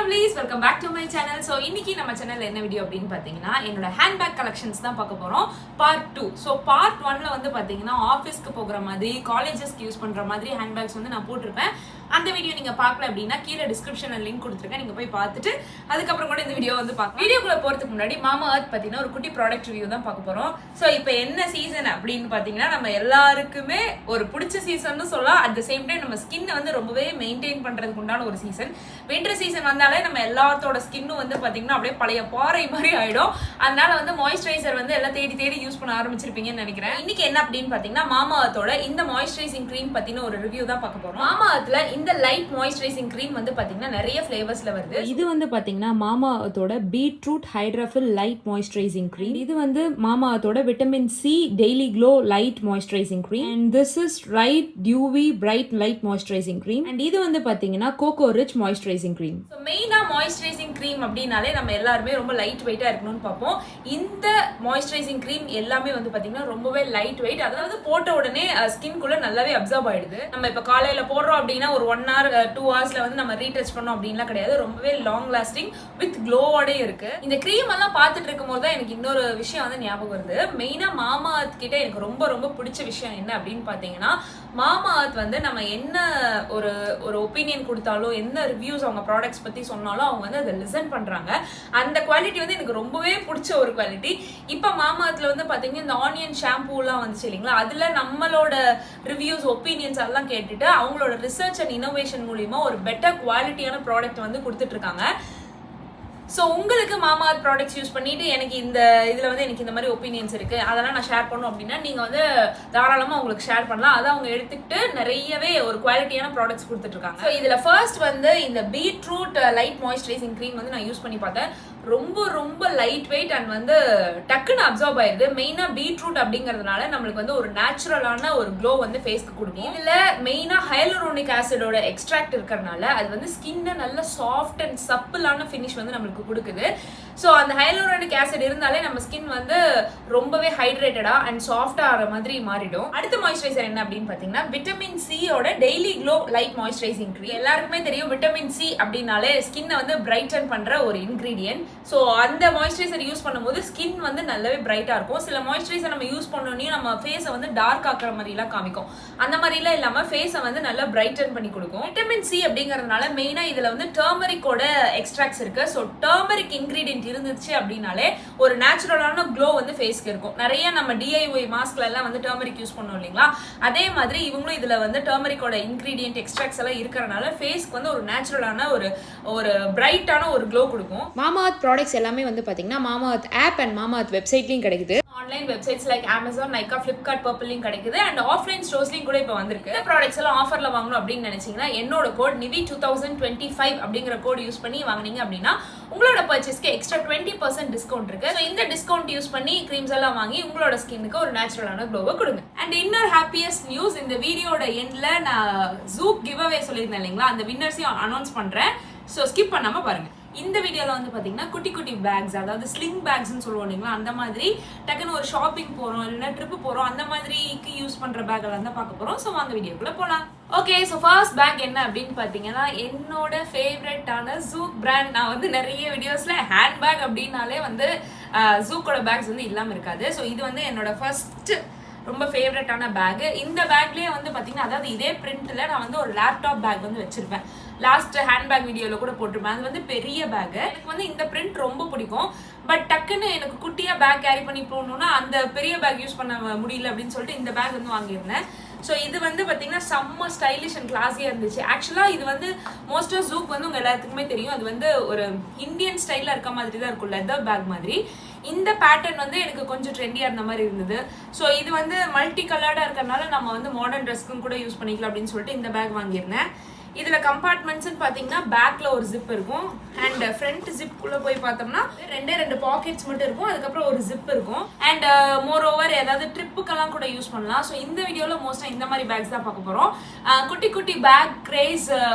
lovelies, welcome back to my channel. So இன்னைக்கு நம்ம சேனல்ல என்ன வீடியோ அப்படினு பாத்தீங்கன்னா என்னோட ஹேண்ட்பேக் கலெக்ஷன்ஸ் தான் பார்க்க போறோம். பார்ட் 2. So பார்ட் 1ல வந்து பாத்தீங்கன்னா ஆபீஸ்க்கு போற மாதிரி, காலேஜஸ்க்கு யூஸ் பண்ற மாதிரி ஹேண்ட்பேக்ஸ் வந்து நான் போட்டுருப்பேன். அந்த வீடியோ நீங்க பார்க்கல அப்படினா கீழ டிஸ்கிரிப்ஷன்ல லிங்க் கொடுத்திருக்கேன். நீங்க போய் பார்த்துட்டு அதுக்கு அப்புறம் கூட இந்த வீடியோ வந்து பார்க்கலாம். வீடியோக்குள்ள போறதுக்கு முன்னாடி மாமா எர்த் பத்தின ஒரு குட்டி ப்ராடக்ட் ரிவ்யூ தான் பார்க்க போறோம். சோ இப்போ என்ன சீசன் அப்படினு பாத்தீங்கன்னா நம்ம எல்லாருக்குமே ஒரு பிடிச்ச சீசன்னு சொல்லலாம். அட் தி சேம் டைம் நம்ம ஸ்கின் வந்து ரொம்பவே மெயின்டைன் பண்றதுக்கு உண்டான ஒரு சீசன். வின்டர் சீசன் வந்தாலே நம்ம எல்லாத்தோட ஸ்கின்னும் வந்து பாத்தீங்கன்னா அப்படியே பழைய பாறை மாதிரி ஆயிடும். அதனால வந்து மாய்ஸ்சரைசர் வந்து எல்லாம் தேடி தேடி யூஸ் பண்ண ஆரம்பிச்சிருப்பீங்கன்னு நினைக்கிறேன். இன்னைக்கு என்ன அப்படின்னு பாத்தீங்கன்னா மாமா எர்த்தோட இந்த மாய்ஸ்சரைசிங் க்ரீம் பத்தின ஒரு ரிவ்யூ தான் பார்க்க போறோம். மாமா எர்த்ல இந்த லைட் மாய்ஸ்சரைசிங் க்ரீம் வந்து பாத்தீங்கன்னா நிறைய ஃபிளேவர்ஸ்ல வருது. இது வந்து பாத்தீங்கன்னா மாமா எர்த்தோட beetroot hydrophil light moisturising cream. இது வந்து மாமா எர்த்தோட vitamin C daily glow light moisturising cream. And this is right dewy bright light moisturising cream. And இது வந்து பாத்தீங்கன்னா cocoa rich moisturising cream. So மெயினாக மாய்ஸ்சரைசிங் க்ரீம் அப்படின்னாலே நம்ம எல்லாருமே ரொம்ப லைட் வெயிட்டாக இருக்கணும்னு பார்ப்போம். இந்த மாய்ஸ்சரைசிங் க்ரீம் எல்லாமே வந்து பார்த்தீங்கன்னா ரொம்பவே லைட் வெயிட், அதாவது போட்ட உடனே ஸ்கின்குள்ளே நல்லாவே அப்சர்வ் ஆயிடுது. நம்ம இப்போ காலையில் போடுறோம் அப்படின்னா ஒரு 1 hour 2 hours வந்து நம்ம ரீடச் பண்ணோம் அப்படின்லாம் கிடையாது. ரொம்பவே லாங் லாஸ்டிங் வித் க்ளோவோட இருக்கு. இந்த க்ரீம் எல்லாம் பார்த்துட்டு இருக்கும் போது தான் எனக்கு இன்னொரு விஷயம் வந்து ஞாபகம் வருது. மெயினாக மாமா எர்த் கிட்ட எனக்கு ரொம்ப ரொம்ப பிடிச்ச விஷயம் என்ன அப்படின்னு பார்த்தீங்கன்னா, மாமா எர்த் வந்து நம்ம என்ன ஒரு ஒப்பீனியன் கொடுத்தாலும், என்ன ரிவ்யூஸ் அவங்க ப்ராடக்ட்ஸ் பத்தி சொன்னாலும் அவங்க வந்து அதை லிசன் பண்றாங்க. அந்த குவாலிட்டி வந்து எனக்கு ரொம்பவே பிடிச்ச ஒரு குவாலிட்டி. இப்போ மாமா எர்த்ல வந்து பாத்தீங்கன்னா இந்த ஆனியன் ஷாம்பூலாம் வந்துச்சு இல்லைங்களா, அதுல நம்மளோட ரிவ்யூஸ் ஒப்பீனியன்ஸ் எல்லாம் கேட்டுட்டு அவங்களோட ரிசர்ச் அண்ட் இனோவேஷன் மூலியமா ஒரு பெட்டர் குவாலிட்டியான ப்ராடக்ட் வந்து கொடுத்துட்டு இருக்காங்க. ஸோ உங்களுக்கு மாமா எர்த் ப்ராடக்ட்ஸ் யூஸ் பண்ணிட்டு எனக்கு இந்த இதில் வந்து எனக்கு இந்த மாதிரி ஒப்பீனியன்ஸ் இருக்குது, அதெல்லாம் நான் ஷேர் பண்ணணும் அப்படின்னா நீங்கள் வந்து தாராளமாக உங்களுக்கு ஷேர் பண்ணலாம். அதை அவங்க எடுத்துக்கிட்டு நிறையவே ஒரு குவாலிட்டியான ப்ராடக்ட்ஸ் கொடுத்துட்ருக்காங்க. ஸோ இதில் ஃபர்ஸ்ட் வந்து இந்த பீட்ரூட் லைட் மாய்ஸ்சரைசிங் க்ரீம் வந்து நான் யூஸ் பண்ணி பார்த்தேன். ரொம்ப ரொம்ப லைட் வெயிட் அண்ட் வந்து டக்குன்னு அப்சர்வ் ஆயிடுது. மெயினாக பீட்ரூட் அப்படிங்கிறதுனால நம்மளுக்கு வந்து ஒரு நேச்சுரலான ஒரு க்ளோ வந்து ஃபேஸ்க்கு கொடுக்கும். இதில் மெயினாக ஹைலூரோனிக் ஆசிடோட எக்ஸ்ட்ராக்ட் இருக்கிறதுனால அது வந்து ஸ்கின்னை நல்ல சாஃப்ட் அண்ட் சப்பிளான ஃபினிஷ் வந்து நம்மளுக்கு கொடுக்குது. ஸோ அந்த ஹைலூரோனிக் ஆசிட் இருந்தாலே நம்ம ஸ்கின் வந்து ரொம்பவே ஹைட்ரேட்டடா அண்ட் சாஃப்டா ஆகிற மாதிரி மாறிடும். அடுத்த மாய்ஸ்சரைசர் என்ன அப்படின்னு பார்த்தீங்கன்னா விட்டமின் சியோட daily glow light moisturising cream. எல்லாருக்குமே தெரியும் விட்டமின் சி அப்படின்னாலே ஸ்கின்னை வந்து பிரைட்டன் பண்ற ஒரு இன்கிரீடியன்ட். ஸோ அந்த மாய்ஸ்சரைசர் யூஸ் பண்ணும்போது ஸ்கின் வந்து நல்லாவே பிரைட்டா இருக்கும். சில மாய்ஸ்சரைசர் நம்ம யூஸ் பண்ணோன்னே நம்ம ஃபேஸை வந்து டார்க் ஆக்குற மாதிரிலாம் காமிக்கும். அந்த மாதிரிலாம் இல்லாமல் ஃபேஸை வந்து நல்லா பிரைட்டன் பண்ணி கொடுக்கும். விட்டமின் சி அப்படிங்கிறதுனால மெயினாக இதில் வந்து டர்மரிக்கோட எக்ஸ்ட்ராக்ட்ஸ் இருக்கு. ஸோ டர்மரிக் இன்கிரீடியன்ட் இருந்துச்சு அப்படின்னாலே ஒரு நேச்சுரலான க்ளோ வந்து ஃபேஸ்க்கு இருக்கும். நிறைய நம்ம டிஐஒய் மாஸ்க்ல எல்லாம் வந்து டர்மரிக் யூஸ் பண்ணோம் இல்லைங்களா, அதே மாதிரி இவங்களும் இதுல வந்து டர்மரிக்கோட இன்கிரீடியன்ட் எக்ஸ்ட்ராக்ட்ஸ் எல்லாம் இருக்கிறனால ஃபேஸ்க்கு வந்து ஒரு நேச்சுரலான ஒரு பிரைட்டான ஒரு க்ளோ கொடுக்கும். மாமா எர்த் ப்ராடக்ட்ஸ் எல்லாமே வந்து பாத்தீங்கன்னா Mamaearth app and Mamaearth வெப்சைட்லயும் கிடைக்குது. Online websites like Amazon, Nykaa, Flipkart, பர்பிள்லையும் கிடைக்குது. அண்ட் ஆஃப்லைன் ஸ்டோர்ஸ்லையும் கூட இப்போ வந்திருக்கு. இந்த ப்ராடக்ட்ஸ் எல்லாம் ஆஃபர்ல வாங்கணும் அப்படின்னு நினைச்சீங்கன்னா என்னோட கோட் நிவி 2025 அப்படிங்கிற கோட் யூஸ் பண்ணி வாங்கினீங்க அப்படின்னா உங்களோட பர்ச்சேஸ்க்கு எக்ஸ்ட்ரா 20% டிஸ்கவுண்ட் இருக்கு. ஸோ இந்த டிஸ்கவுண்ட் யூஸ் பண்ணி க்ரீம்ஸ் எல்லாம் வாங்கி உங்களோட ஸ்கின்னுக்கு ஒரு நேச்சுரலான க்ளோவை கொடுங்க. அண்ட் இன்னொரு ஹாப்பியஸ்ட் நியூஸ், இந்த வீடியோட எண்ட்ல நான் ஜூக் கிவ் அவே சொல்லியிருந்தேன் இல்லைங்களா, அந்த வின்னர்ஸையும் அனௌன்ஸ் பண்றேன். ஸோ ஸ்கிப் பண்ணாம பாருங்க. இந்த வீடியோல வந்து பாத்தீங்கன்னா குட்டி குட்டி பேக்ஸ், அதாவது ஸ்லிங் பேக்ஸ்ன்னு சொல்லுவோம் இல்லைங்களா, அந்த மாதிரி டக்குன்னு ஒரு ஷாப்பிங் போறோம் இல்லைன்னா ட்ரிப்பு போறோம் அந்த மாதிரிக்கு யூஸ் பண்ற பேக் எல்லாம் தான் பார்க்க போறோம். ஸோ வாங்க வீடியோக்குள்ள போலாம். ஓகே, ஸோ ஃபர்ஸ்ட் பேக் என்ன அப்படின்னு பார்த்தீங்கன்னா என்னோட ஃபேவரட்டான ஜூக் பிராண்ட். நான் வந்து நிறைய வீடியோஸ்ல ஹேண்ட் பேக் அப்படின்னாலே வந்து ஜூக்கோட பேக்ஸ் வந்து இல்லாமல் இருக்காது. ஸோ இது வந்து என்னோட ஃபர்ஸ்ட் ரொம்ப ஃபேவரட்டான பேக். இந்த பேக்லேயே வந்து பார்த்தீங்கன்னா அதாவது இதே பிரிண்ட்ல நான் வந்து ஒரு லேப்டாப் பேக் வந்து வச்சிருப்பேன். லாஸ்ட் ஹேண்ட் பேக் வீடியோவில் கூட போட்டிருப்பேன். அது வந்து பெரிய பேக். எனக்கு வந்து இந்த பிரிண்ட் ரொம்ப பிடிக்கும். பட் டக்குன்னு எனக்கு குட்டியாக பேக் கேரி பண்ணி போகணுன்னா அந்த பெரிய பேக் யூஸ் பண்ண முடியல அப்படின்னு சொல்லிட்டு இந்த பேக் வந்து வாங்கியிருந்தேன். ஸோ இது வந்து பார்த்தீங்கன்னா செம்ம ஸ்டைலிஷ் அண்ட் கிளாஸியாக இருந்துச்சு. ஆக்சுவலாக இது வந்து மோஸ்ட் ஆஃப் ஜூக் வந்து உங்கள் எல்லாத்துக்குமே தெரியும், அது வந்து ஒரு இந்தியன் ஸ்டைலில் இருக்க மாதிரி தான் இருக்கும், லெதர் பேக் மாதிரி. இந்த பேட்டர்ன் வந்து எனக்கு கொஞ்சம் ட்ரெண்டியாக இருந்த மாதிரி இருந்தது. ஸோ இது வந்து மல்டி கலர்டாக இருக்கிறதுனால நம்ம வந்து மாடர்ன் ட்ரெஸ்க்கும் கூட யூஸ் பண்ணிக்கலாம் அப்படின்னு சொல்லிட்டு இந்த பேக் வாங்கியிருந்தேன். இதில் கம்பார்ட்மெண்ட்ஸ்ன்னு பார்த்தீங்கன்னா பேக்கில் ஒரு ஜிப் இருக்கும் அண்ட் ஃப்ரண்ட் ஜிப்புக்குள்ளே போய் பார்த்தோம்னா ரெண்டு பாக்கெட்ஸ் மட்டும் இருக்கும். அதுக்கப்புறம் ஒரு ஜிப் இருக்கும். அண்ட் மோர் ஓவர் ஏதாவது ட்ரிப்புக்கெல்லாம் கூட யூஸ் பண்ணலாம். ஸோ இந்த வீடியோவில் மோஸ்ட்டாக இந்த மாதிரி பேக்ஸ் தான் பார்க்க போகிறோம். குட்டி குட்டி பேக் கிரேஸ்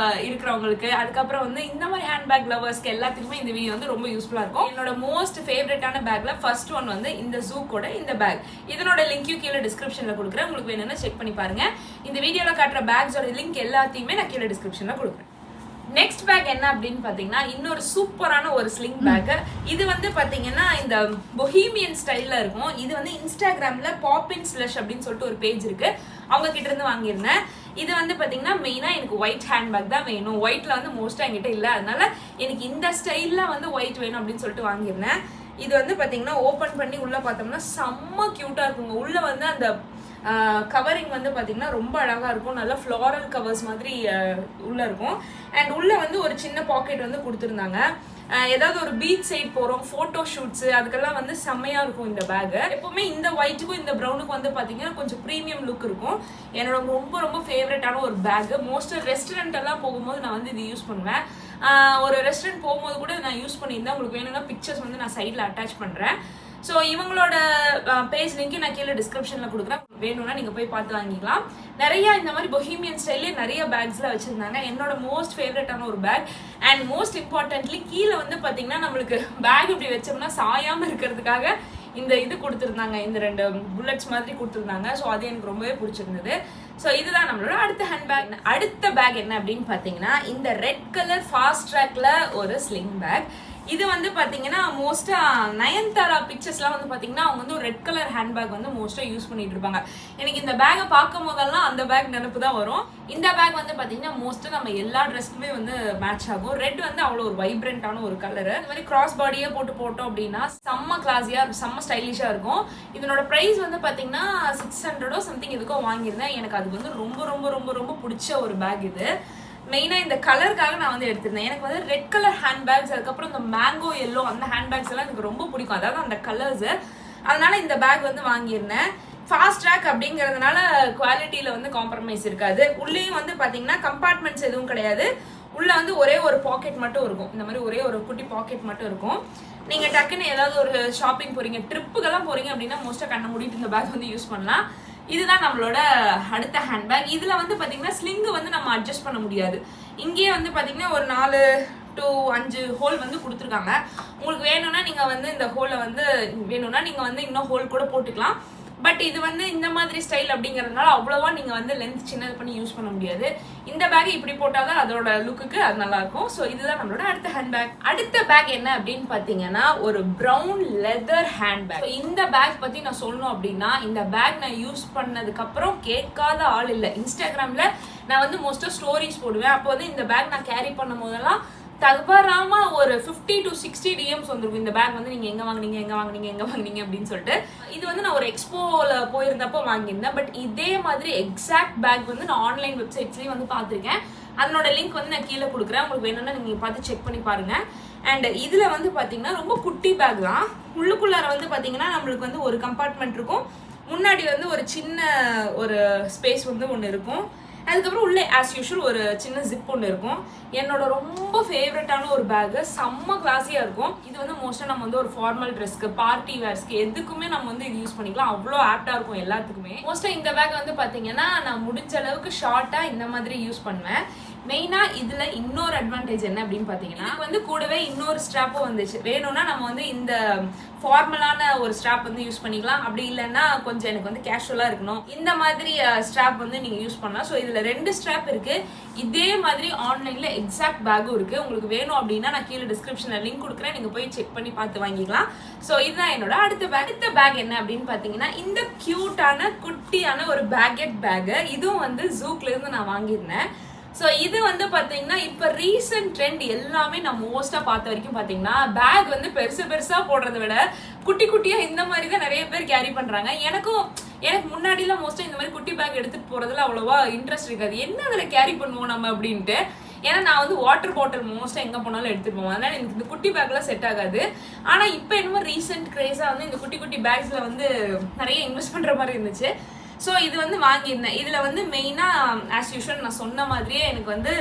இருக்கிறவங்களுக்கு, அதுக்கப்புறம் வந்து இந்த மாதிரி ஹேண்ட் பேக் லவர்ஸ்க்கு எல்லாத்துக்குமே இந்த வீடியோ வந்து ரொம்ப யூஸ்ஃபுல்லாக இருக்கும். என்னோட மோஸ்ட் ஃபேவரட்டான பேக்கில் ஃபர்ஸ்ட் ஒன் வந்து இந்த ஜூக்கோட இந்த பேக். இதனோட லிங்க்கையும் கீழே டிஸ்கிரிப்ஷனில் கொடுக்குறேன். உங்களுக்கு வேணும்னா செக் பண்ணி பாருங்க. இந்த வீடியோவில் காட்டுற பேக்ஸோட லிங்க் எல்லாத்தையுமே நான் கீழே டிஸ்கிரிப்ஷனில் கொடுக்குறேன். நெக்ஸ்ட் பேக் என்ன அப்படின்னு பாத்தீங்கன்னா இன்னொரு சூப்பரான ஒரு ஸ்லிங் பேக். இது வந்து பாத்தீங்கன்னா இந்த பொஹீமியன் ஸ்டைல்ல இருக்கும். இது வந்து இன்ஸ்டாகிராம்ல பாப்பின் ஸ்லஷ் அப்படின்னு சொல்லிட்டு ஒரு பேஜ் இருக்கு, அவங்க கிட்ட இருந்து வாங்கியிருந்தேன். இது வந்து பாத்தீங்கன்னா மெயினா எனக்கு ஒயிட் ஹேண்ட்பேக் தான் வேணும். ஒயிட்ல வந்து மோஸ்டா என்கிட்ட இல்லை, அதனால எனக்கு இந்த ஸ்டைல்ல வந்து ஒயிட் வேணும் அப்படின்னு சொல்லிட்டு வாங்கியிருந்தேன். இது வந்து பாத்தீங்கன்னா ஓபன் பண்ணி உள்ள பார்த்தோம்னா செம்ம கியூட்டா இருக்குங்க. உள்ள வந்து அந்த கவரிங் வந்து பாத்தீங்கன்னா ரொம்ப அழகா இருக்கும், நல்ல ஃப்ளோரல் கவர்ஸ் மாதிரி உள்ள இருக்கும். அண்ட் உள்ள வந்து ஒரு சின்ன பாக்கெட் வந்து கொடுத்துருந்தாங்க. ஏதாவது ஒரு பீச் சைட் போறோம், போட்டோ ஷூட்ஸ், அதுக்கெல்லாம் வந்து செம்மையா இருக்கும் இந்த பேக். எப்பவுமே இந்த ஒயிட்டுக்கும் இந்த ப்ரௌனுக்கும் வந்து பாத்தீங்கன்னா கொஞ்சம் ப்ரீமியம் லுக் இருக்கும். என்னோட ரொம்ப ரொம்ப ஃபேவரட்டான ஒரு பேக். மோஸ்ட் ரெஸ்டாரண்ட் எல்லாம் போகும்போது நான் வந்து இது யூஸ் பண்ணுவேன். ஒரு ரெஸ்டாரண்ட் போகும்போது கூட நான் யூஸ் பண்ணியிருந்தேன். உங்களுக்கு வேணும்னா பிக்சர்ஸ் வந்து நான் சைடில் அட்டாச் பண்றேன். ஸோ இவங்களோட பேஜ் லிங்க் நான் கீழே டிஸ்கிரிப்ஷன்ல கொடுக்குறேன், வேணும்னா நீங்க போய் பார்த்து வாங்கிக்கலாம். நிறைய இந்த மாதிரி பொஹீமியன் ஸ்டைல்லே நிறைய பேக்ஸ்ல வச்சிருந்தாங்க. என்னோட மோஸ்ட் ஃபேவரட்டான ஒரு பேக். அண்ட் மோஸ்ட் இம்பார்ட்டன்ட்லி கீழே வந்து பாத்தீங்கன்னா நம்மளுக்கு பேக் இப்படி வச்சோம்னா சாயாம இருக்கிறதுக்காக இந்த இது கொடுத்துருந்தாங்க, இந்த 2 புல்லட்ஸ் மாதிரி கொடுத்துருந்தாங்க. ஸோ அது எனக்கு ரொம்பவே பிடிச்சிருந்தது. ஸோ இதுதான் நம்மளோட அடுத்த ஹேண்ட் பேக். அடுத்த பேக் என்ன அப்படின்னு பாத்தீங்கன்னா இந்த ரெட் கலர் ஃபாஸ்ட் ட்ராக்ல ஒரு ஸ்லிங் பேக். இது வந்து பாத்தீங்கன்னா மோஸ்டா நயன்தாரா பிக்சர்ஸ்லாம் வந்து பாத்தீங்கன்னா அவங்க வந்து ஒரு ரெட் கலர் ஹேண்ட் பேக் வந்து மோஸ்டா யூஸ் பண்ணிட்டு இருப்பாங்க. எனக்கு இந்த பேக்கை பார்க்கும் போதெல்லாம் அந்த பேக் நினைப்பு தான் வரும். இந்த பேக் வந்து பாத்தீங்கன்னா மோஸ்டா நம்ம எல்லா ட்ரெஸ்க்குமே வந்து மேட்ச் ஆகும். ரெட் வந்து அவ்வளோ ஒரு வைப்ரண்டான ஒரு கலர். இந்த மாதிரி கிராஸ் பாடியே போட்டோம் அப்படின்னா செம்ம கிளாஸியா செம்ம ஸ்டைலிஷா இருக்கும். இதனோட பிரைஸ் வந்து பாத்தீங்கன்னா 600 சம்திங் இதுக்கோ வாங்கியிருந்தேன். எனக்கு அது வந்து ரொம்ப ரொம்ப ரொம்ப ரொம்ப பிடிச்ச ஒரு பேக். இது மெயினா இந்த கலருக்காக நான் வந்து எடுத்திருந்தேன். எனக்கு வந்து ரெட் கலர் ஹேண்ட் பேக்ஸ், அதுக்கப்புறம் இந்த மேங்கோ எல்லோ அந்த ஹேண்ட் பேக்ஸ் எல்லாம் எனக்கு ரொம்ப பிடிக்கும், அதாவது அந்த கலர்ஸ். அதனால இந்த பேக் வந்து வாங்கியிருந்தேன். ஃபாஸ்ட் ட்ராக் அப்படிங்கறதுனால குவாலிட்டியில வந்து காம்ப்ரமைஸ் இருக்காது. உள்ளேயும் வந்து பாத்தீங்கன்னா கம்பார்ட்மெண்ட்ஸ் எதுவும் கிடையாது. உள்ள வந்து ஒரே ஒரு பாக்கெட் மட்டும் இருக்கும், இந்த மாதிரி ஒரே ஒரு குட்டி பாக்கெட் மட்டும் இருக்கும். நீங்க டக்குன்னு ஏதாவது ஒரு ஷாப்பிங் போறீங்க, ட்ரிப்புக்கெல்லாம் போறீங்க அப்படின்னா மோஸ்டா கண்ணை மூடிட்டு இந்த பேக் வந்து யூஸ் பண்ணலாம். இதுதான் நம்மளோட அடுத்த ஹேண்ட்பேக். இதுல வந்து பாத்தீங்கன்னா ஸ்லிங் வந்து நம்ம அட்ஜஸ்ட் பண்ண முடியாது. இங்கேயே வந்து பாத்தீங்கன்னா ஒரு 4 to 5 ஹோல் வந்து கொடுத்துருக்காங்க. உங்களுக்கு வேணும்னா நீங்க வந்து இந்த ஹோலை வந்து வேணும்னா நீங்க வந்து இன்னும் ஹோல் கூட போட்டுக்கலாம். பட் இது வந்து இந்த மாதிரி ஸ்டைல் அப்படிங்கறதுனால அவ்வளவா நீங்க வந்து லென்த் சின்னது பண்ணி யூஸ் பண்ண முடியாது. இந்த பேக் இப்படி போட்டாதான் அதோட லுக்குக்கு அது நல்லா இருக்கும். ஸோ இதுதான் நம்மளோட அடுத்த ஹேண்ட் பேக். அடுத்த பேக் என்ன அப்படின்னு பாத்தீங்கன்னா ஒரு பிரவுன் லெதர் ஹேண்ட் பேக். இந்த பேக் பத்தி நான் சொல்லணும் அப்படின்னா இந்த பேக் நான் யூஸ் பண்ணதுக்கு அப்புறம் கேட்காத ஆள் இல்லை. இன்ஸ்டாகிராம்ல நான் வந்து மோஸ்டா ஸ்டோரிஸ் போடுவேன். அப்போ வந்து இந்த பேக் நான் கேரி பண்ணும் போதெல்லாம் தவறாம ஒரு 50 to 60 DMs வந்திருக்கும். இந்த பேக் வந்து நீங்க எங்க வாங்குனீங்க அப்படின்னு சொல்லிட்டு. இது வந்து நான் ஒரு எக்ஸ்போல போயிருந்தப்போ வாங்கியிருந்தேன். பட் இதே மாதிரி எக்ஸாக்ட் பேக் வந்து நான் ஆன்லைன் வெப்சைட்ஸ்லயும் வந்து பார்த்திருக்கேன். அதனோட லிங்க் வந்து நான் கீழே கொடுக்குறேன், உங்களுக்கு வேணும்னா நீங்க பார்த்து செக் பண்ணி பாருங்க. அண்ட் இதுல வந்து பாத்தீங்கன்னா ரொம்ப குட்டி பேக் தான். உள்ளுக்குள்ளார வந்து பாத்தீங்கன்னா நம்மளுக்கு வந்து ஒரு கம்பார்ட்மெண்ட் இருக்கும், முன்னாடி வந்து ஒரு சின்ன ஒரு ஸ்பேஸ் வந்து ஒன்று இருக்கும். அதுக்கப்புறம் உள்ளே ஆஸ் யூஷுவல் ஒரு சின்ன ஜிப் ஒன்று இருக்கும். என்னோட ரொம்ப ஃபேவரட்டான ஒரு பேக், செம்ம கிளாஸியாக இருக்கும். இது வந்து மோஸ்ட்டாக நம்ம வந்து ஒரு ஃபார்மல் ட்ரெஸ்க்கு, பார்ட்டி வேர்ஸ்க்கு எதுக்குமே நம்ம வந்து இது யூஸ் பண்ணிக்கலாம். அவ்வளோ ஆப்டாக இருக்கும் எல்லாத்துக்குமே. மோஸ்ட்டாக இந்த பேக் வந்து பார்த்தீங்கன்னா நான் முடிஞ்ச அளவுக்கு ஷார்ட்டாக இந்த மாதிரி யூஸ் பண்ணுவேன். மெயினா இதுல இன்னொரு அட்வான்டேஜ் என்ன அப்படின்னு பாத்தீங்கன்னா வந்து கூடவே இன்னொரு ஸ்ட்ராப்பும் வந்துச்சு. வேணும்னா நம்ம வந்து இந்த ஃபார்மலான ஒரு ஸ்ட்ராப் வந்து யூஸ் பண்ணிக்கலாம். அப்படி இல்லைன்னா கொஞ்சம் எனக்கு வந்து கேஷுவலா இருக்கணும், இந்த மாதிரி ஸ்ட்ராப் வந்து நீங்க யூஸ் பண்ணலாம். ஸோ இதுல 2 ஸ்ட்ராப் இருக்கு. இதே மாதிரி ஆன்லைன்ல எக்ஸாக்ட் பேக்கும் இருக்கு. உங்களுக்கு வேணும் அப்படின்னா நான் கீழே டிஸ்கிரிப்ஷன்ல லிங்க் கொடுக்குறேன், நீங்க போய் செக் பண்ணி பார்த்து வாங்கிக்கலாம். ஸோ இதுதான் என்னோட அடுத்த பேக். அடுத்த பேக் என்ன அப்படின்னு பாத்தீங்கன்னா இந்த கியூட்டான குட்டியான ஒரு பேக்கெட் பேக். இதுவும் வந்து ஜூக்ல இருந்து நான் வாங்கியிருந்தேன். ஸோ இது வந்து பார்த்தீங்கன்னா இப்போ ரீசெண்ட் ட்ரெண்ட் எல்லாமே நான் மோஸ்ட்டாக பார்த்த வரைக்கும் பார்த்தீங்கன்னா பேக் வந்து பெருசாக போடுறத விட குட்டி குட்டியாக இந்த மாதிரி தான் நிறைய பேர் கேரி பண்ணுறாங்க. எனக்கு முன்னாடிலாம் மோஸ்ட்டாக இந்த மாதிரி குட்டி பேக் எடுத்துகிட்டு போகிறதுல அவ்வளோவா இன்ட்ரெஸ்ட் இருக்காது. என்ன அதில் கேரி பண்ணுவோம் நம்ம அப்படின்ட்டு. ஏன்னா நான் வந்து வாட்டர் பாட்டில் மோஸ்ட்டாக எங்கே போனாலும் எடுத்துகிட்டு போவேன். அதனால் எனக்கு இந்த குட்டி பேக்லாம் செட் ஆகாது. ஆனால் இப்போ என்னமோ ரீசெண்ட் கிரேஸாக வந்து இந்த குட்டி குட்டி பேக்ஸில் வந்து நிறைய இன்வெஸ்ட் பண்ணுற மாதிரி இருந்துச்சு. ஸோ இது வந்து வாங்கியிருந்தேன். இதில் வந்து மெயினாக ஆஸ் யூஷுவல் நான் சொன்ன மாதிரியே எனக்கு வந்து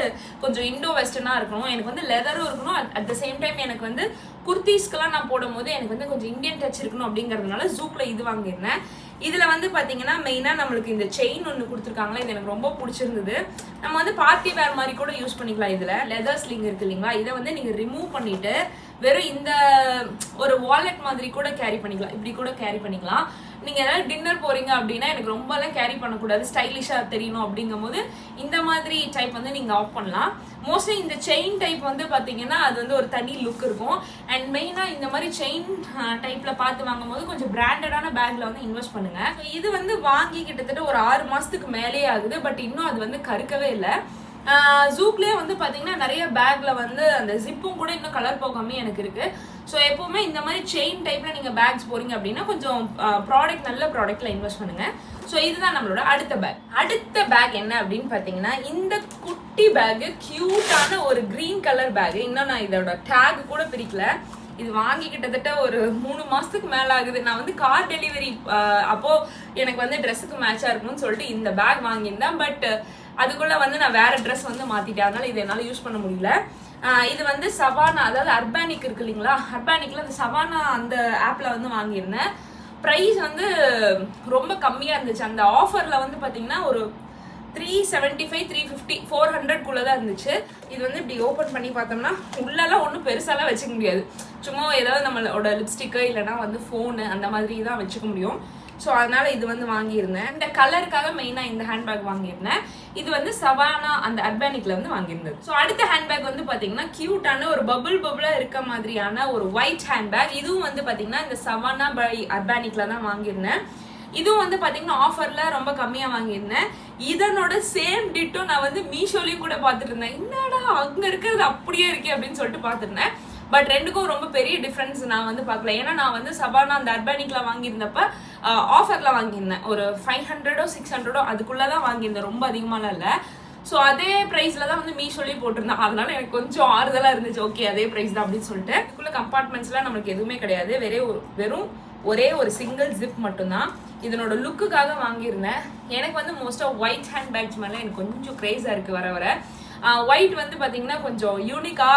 கொஞ்சம் இண்டோ வெஸ்டர்னாக இருக்கணும், எனக்கு வந்து லெதரும் இருக்கணும். அட் த சேம் டைம் எனக்கு வந்து குர்த்திஸ்க்கெல்லாம் நான் போடும்போது எனக்கு வந்து கொஞ்சம் இந்தியன் டச் இருக்கணும் அப்படிங்கிறதுனால ஜூக்கில் இது வாங்கியிருந்தேன். இதில் வந்து பார்த்தீங்கன்னா மெயினாக நம்மளுக்கு இந்த செயின் ஒன்று கொடுத்துருக்காங்களா, இது எனக்கு ரொம்ப பிடிச்சிருந்தது. நம்ம வந்து பார்ட்டி வேர் மாதிரி கூட யூஸ் பண்ணிக்கலாம். இதில் லெதர் ஸ்லிங் இருக்கு இல்லைங்களா, இதை வந்து நீங்கள் ரிமூவ் பண்ணிவிட்டு வெறும் இந்த ஒரு வாலெட் மாதிரி கூட கேரி பண்ணிக்கலாம், இப்படி கூட கேரி பண்ணிக்கலாம். நீங்க ஏதாவது டின்னர் போறீங்க அப்படின்னா எனக்கு ரொம்ப எல்லாம் கேரி பண்ணக்கூடாது, ஸ்டைலிஷா தெரியணும் அப்படிங்கும் போது இந்த மாதிரி டைப் வந்து நீங்க ஆஃப் பண்ணலாம். மோஸ்ட்லி இந்த செயின் டைப் வந்து பாத்தீங்கன்னா அது வந்து ஒரு தனி லுக் இருக்கும். அண்ட் மெயினா இந்த மாதிரி செயின் டைப்ல பார்த்து வாங்கும் போது கொஞ்சம் பிராண்டடான பேக்ல வந்து இன்வெஸ்ட் பண்ணுங்க. இது வந்து வாங்கி கிட்டத்தட்ட ஒரு 6 மாசத்துக்கு மேலே ஆகுது. பட் இன்னும் அது வந்து கருக்கவே இல்லை. ஜூக்லேயே வந்து பார்த்தீங்கன்னா நிறைய பேக்ல வந்து அந்த ஜிப்பும் கூட இன்னும் கலர் போகாமே எனக்கு இருக்கு. ஸோ எப்பவுமே இந்த மாதிரி செயின் டைப்ல நீங்க பேக்ஸ் போறீங்க அப்படின்னா கொஞ்சம் ப்ராடக்ட் நல்ல ப்ராடக்ட்ல இன்வெஸ்ட் பண்ணுங்க. ஸோ இதுதான் நம்மளோட அடுத்த பேக் என்ன அப்படின்னு பார்த்தீங்கன்னா இந்த குட்டி பேக், கியூட்டான ஒரு கிரீன் கலர் பேக். இன்னும் நான் இதோட டேக் கூட பிரிக்கல. இது வாங்கி கிட்டத்தட்ட ஒரு 3 மாசத்துக்கு மேல ஆகுது. நான் வந்து கார் டெலிவரி அப்போ எனக்கு வந்து ட்ரெஸ்ஸுக்கு மேட்சா இருக்கணும்னு சொல்லிட்டு இந்த பேக் வாங்கியிருந்தேன். பட் அதுக்குள்ள வந்து நான் வேற ட்ரெஸ் வந்து மாத்திட்டேன், அதனால இதை என்னால யூஸ் பண்ண முடியல. இது வந்து சவானா, அதாவது அர்பானிக் இருக்கு இல்லைங்களா, அர்பானிக்ல அந்த சவானா அந்த ஆப்ல வந்து வாங்கியிருந்தேன். ப்ரைஸ் வந்து ரொம்ப கம்மியா இருந்துச்சு. அந்த ஆஃபர்ல வந்து பாத்தீங்கன்னா ஒரு 375, 350, 400 குள்ளதான் இருந்துச்சு. இது வந்து இப்படி ஓபன் பண்ணி பார்த்தோம்னா உள்ளெல்லாம் ஒன்றும் பெருசாலாம் வச்சுக்க முடியாது. சும்மா ஏதாவது நம்மளோட லிப்ஸ்டிக்கு இல்லைன்னா வந்து ஃபோனு அந்த மாதிரி தான் வச்சுக்க முடியும். ஸோ அதனால இது வந்து வாங்கியிருந்தேன். இந்த கலருக்காக மெயினாக இந்த ஹேண்ட்பேக் வாங்கியிருந்தேன். இது வந்து சவானா அந்த அர்பானிக்ல வந்து வாங்கியிருந்தது. ஸோ அடுத்த ஹேண்ட்பேக் வந்து பார்த்தீங்கன்னா கியூட்டான ஒரு பபுளாக இருக்க மாதிரியான ஒரு ஒயிட் ஹேண்ட்பேக். இதுவும் வந்து பார்த்தீங்கன்னா இந்த சவானா பை அர்பானிக்ல தான் வாங்கியிருந்தேன். இதுவும் வந்து பாத்தீங்கன்னா ஆஃபர்ல ரொம்ப கம்மியா வாங்கியிருந்தேன். இதனோட சேம் டிட்டோ நான் வந்து மீஷோலயும் கூட பாத்துட்டு இருந்தேன். என்னடா அங்க இருக்கிறது அப்படியே இருக்கே அப்படின்னு சொல்லிட்டு பாத்துருந்தேன். பட் ரெண்டுக்கும் ரொம்ப பெரிய டிஃபரன்ஸ் நான் வந்து பார்க்கல. ஏன்னா நான் வந்து சபானா அந்த அர்பானிக்ல வாங்கியிருந்தப்ப ஆஃபர்ல வாங்கியிருந்தேன். ஒரு 500 600 அதுக்குள்ளதான் வாங்கியிருந்தேன், ரொம்ப அதிகமாலாம் இல்லை. ஸோ அதே ப்ரைஸ்ல தான் வந்து மீஷோலயும் போட்டிருந்தேன். அதனால எனக்கு கொஞ்சம் ஆறுதலா இருந்துச்சு, ஓகே அதே ப்ரைஸ் தான் அப்படின்னு சொல்லிட்டு. இதுக்குள்ள கம்பார்ட்மெண்ட்ஸ்லாம் நமக்கு எதுவுமே கிடையாது, வெறும் ஒரே ஒரு சிங்கிள் ஜிப் மட்டும்தான். இதனோட லுக்குக்காக வாங்கியிருந்தேன். எனக்கு வந்து மோஸ்டா ஒயிட் ஹேண்ட் பேக்ஸ் மேலே எனக்கு கொஞ்சம் கிரேஸா இருக்கு வர வர. ஒயிட் வந்து பாத்தீங்கன்னா கொஞ்சம் யூனிக்கா,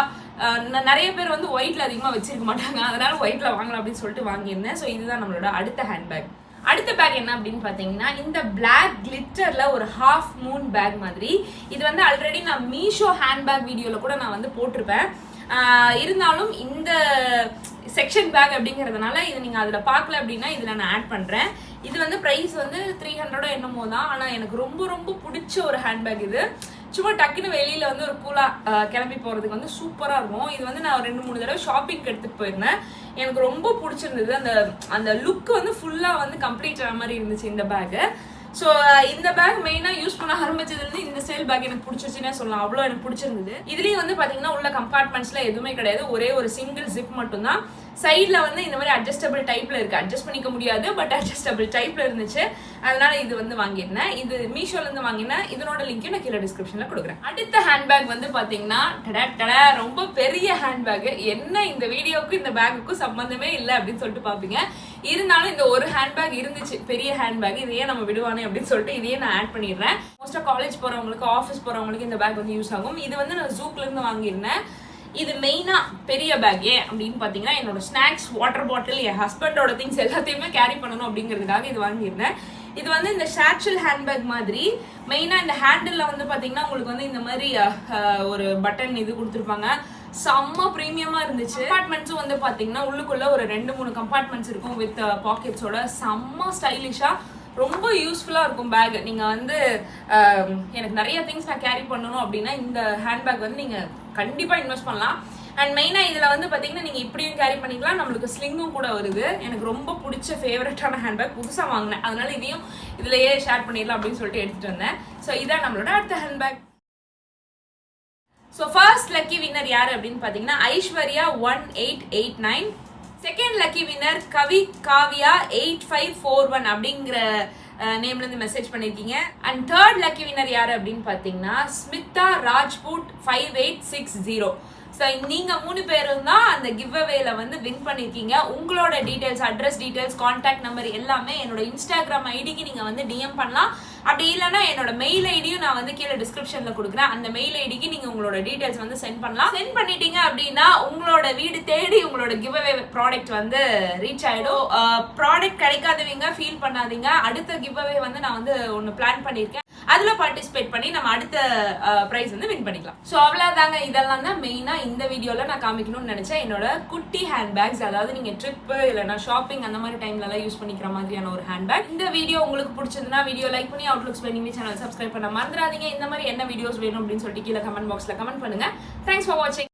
நிறைய பேர் வந்து ஒயிட்ல அதிகமா வச்சிருக்க மாட்டாங்க, அதனால ஒயிட்ல வாங்கலாம் அப்படின்னு சொல்லிட்டு வாங்கியிருந்தேன். ஸோ இதுதான் நம்மளோட அடுத்த ஹேண்ட்பேக். அடுத்த பேக் என்ன அப்படின்னு பாத்தீங்கன்னா இந்த பிளாக் கிளிட்டர்ல ஒரு ஹாஃப் மூன் பேக் மாதிரி. இது வந்து ஆல்ரெடி நான் மீஷோ ஹேண்ட்பேக் வீடியோல கூட நான் வந்து போட்டிருப்பேன். இருந்தாலும் இந்த செக்ஷன் பேக் அப்படிங்கிறதுனால இது நீங்க அதுல பார்க்கல அப்படின்னா இதுல நான் ஆட் பண்றேன். இது வந்து பிரைஸ் வந்து 300 என்னமோ தான். ஆனா எனக்கு ரொம்ப ரொம்ப பிடிச்ச ஒரு ஹேண்ட்பேக் இது. சும்மா டக்குன்னு வெளியில வந்து ஒரு கூலா கிளம்பி போறதுக்கு வந்து சூப்பரா இருக்கும். இது வந்து நான் 2-3 தடவை ஷாப்பிங் எடுத்துட்டு போயிருந்தேன். எனக்கு ரொம்ப பிடிச்சிருந்தது. அந்த லுக் வந்து ஃபுல்லா வந்து கம்ப்ளீட் ஆன மாதிரி இருந்துச்சு இந்த பேக். ஸோ இந்த பேக் மெயினா யூஸ் பண்ண ஆரம்பிச்சதுலேருந்து இந்த ஸ்டைல் பேக் எனக்கு பிடிச்சிருச்சுன்னே சொல்லலாம், அவ்வளோ எனக்கு பிடிச்சிருந்தது. இதுலயும் வந்து பாத்தீங்கன்னா உள்ள கம்பார்ட்மெண்ட்ஸ்ல எதுவுமே கிடையாது, ஒரே ஒரு சிங்கிள் ஜிப் மட்டும் தான். சைட்ல வந்து இந்த மாதிரி அட்ஜஸ்டபிள் டைப்ல இருக்கு, அட்ஜஸ்ட் பண்ணிக்க முடியாது பட் அட்ஜஸ்டபிள் டைப்ல இருந்துச்சு, அதனால இது வந்து வாங்கியிருந்தேன். இது மீஷோல இருந்து வாங்கினேன். இதனோட லிங்க் நான் கீழே டிஸ்கிரிப்ஷன்ல கொடுக்குறேன். அடுத்த ஹேண்ட்பேக் வந்து பாத்தீங்கன்னா ரொம்ப பெரிய ஹேண்ட்பேக். என்ன இந்த வீடியோவுக்கும் இந்த பேக்குக்கும் சம்பந்தமே இல்லை அப்படின்னு சொல்லிட்டு பாப்பீங்க. இருந்தாலும் இந்த ஒரு ஹேண்ட்பேக் இருந்துச்சு, பெரிய ஹேண்ட்பேக், இதையே நம்ம விடுவானே அப்படின்னு சொல்லிட்டு இதையே நான் ஆட் பண்ணிடுறேன். மோஸ்டா காலேஜ் போறவங்களுக்கு, ஆஃபீஸ் போறவங்களுக்கு இந்த பேக் வந்து யூஸ் ஆகும். இது வந்து நான் ஜூக்ல இருந்து வாங்கியிருந்தேன். இது மெயினா பெரிய பேக் ஏன் அப்படின்னு பாத்தீங்கன்னா என்னோட ஸ்நாக்ஸ், வாட்டர் பாட்டில், என் ஹஸ்பண்டோட திங்ஸ் எல்லாத்தையுமே கேரி பண்ணணும் அப்படிங்கிறதுக்காக இது வாங்கியிருந்தேன். இது வந்து இந்த ஷாட்சில் ஹேண்ட்பேக் மாதிரி. மெயினா இந்த ஹேண்டில் வந்து பாத்தீங்கன்னா உங்களுக்கு வந்து இந்த மாதிரி ஒரு பட்டன் இது கொடுத்துருப்பாங்க. செம்ம பிரீமியமா இருந்துச்சு. கம்பார்ட்மெண்ட்ஸும் வந்து பாத்தீங்கன்னா உள்ளுக்குள்ள ஒரு 2-3 கம்பார்ட்மெண்ட்ஸ் இருக்கும் வித் பாக்கெட்ஸோட. செம்ம ஸ்டைலிஷா, ரொம்ப யூஸ்ஃபுல்லா இருக்கும் பேக். நீங்க வந்து எனக்கு நிறைய திங்ஸ் நான் கேரி பண்ணணும் அப்படின்னா இந்த ஹேண்ட்பேக் வந்து நீங்க கண்டிப்பா இன்வெஸ்ட் பண்ணலாம். அண்ட் மெயினா இதுல வந்து பாத்தீங்கன்னா நீங்க இப்படியும் கேரி பண்ணிக்கலாம், நம்மளுக்கு ஸ்லிங்கும் கூட வருது. எனக்கு ரொம்ப பிடிச்ச ஃபேவரட்டான ஹேண்ட்பேக், புதுசா வாங்கினேன், அதனால இதையும் இதுலயே ஷேர் பண்ணிடலாம் அப்படின்னு சொல்லிட்டு எடுத்துட்டு வந்தேன். ஸோ இதான் நம்மளோட அடுத்த handbag. So first lucky winner யாரு அப்படின்னு பாத்தீங்கன்னா Aishwarya 1889. Second lucky winner Kavya 8541 அப்படிங்கிற நேம்ல இருந்து மெசேஜ் பண்ணிருக்கீங்க. அண்ட் தேர்ட் லக்கி வின்னர் யாரு அப்படின்னு பாத்தீங்கன்னா ஸ்மிதா ராஜ்பூட் 5860. ஸோ நீங்க 3 பேரும் தான் அந்த கிவ் அவேல வந்து வின் பண்ணிருக்கீங்க. உங்களோட details, address details, contact number எல்லாமே என்னோட இன்ஸ்டாகிராம் ஐடிக்கு நீங்க வந்து டிஎம் பண்ணலாம். அப்படி இல்லைன்னா என்னோட மெயில் ஐடியும் நான் வந்து கீழே டிஸ்கிரிப்ஷன்ல கொடுக்குறேன். அந்த மெயில் ஐடிக்கு நீங்க உங்களோட டீடைல்ஸ் வந்து சென்ட் பண்ணலாம். சென்ட் பண்ணிட்டீங்க அப்படின்னா உங்களோட வீடு தேடி உங்களோட கிவ் அவே ப்ராடக்ட் வந்து ரீச் ஆயிடும். ப்ராடக்ட் கிடைக்காதவங்க ஃபீல் பண்ணாதீங்க. அடுத்த கிவ் அவே வந்து நான் வந்து ஒன்னு பிளான் பண்ணிருக்கேன். அதுல பார்ட்டிசிபேட் பண்ணி நம்ம அடுத்த பிரைஸ் வந்து வின் பண்ணிக்கலாம். ஸோ அவ்வளவுதாங்க, இதெல்லாம் தான் மெயினா இந்த வீடியோல நான் காமிக்கணும்னு நினைச்சேன். என்னோட குட்டி ஹேண்ட் பேக்ஸ், அதாவது நீங்க ட்ரிப் இல்லைன்னா ஷாப்பிங் அந்த மாதிரி டைம்ல எல்லாம் யூஸ் பண்ணிக்கிற மாதிரியான ஒரு ஹேண்ட் பேக். இந்த வீடியோ உங்களுக்கு பிடிச்சிருந்தா வீடியோ லைக் பண்ணி அவுட்லுக் ஸ்பெண்டிங் சேனல் சப்ஸ்கிரைப் பண்ண மறந்துடாதீங்க. இந்த மாதிரி என்ன வீடியோஸ் வேணும் அப்படின்னு சொல்லிட்டு கீழே கமெண்ட் பாக்ஸ்ல கமெண்ட் பண்ணுங்க. தேங்க்ஸ் ஃபார் வாட்சிங்.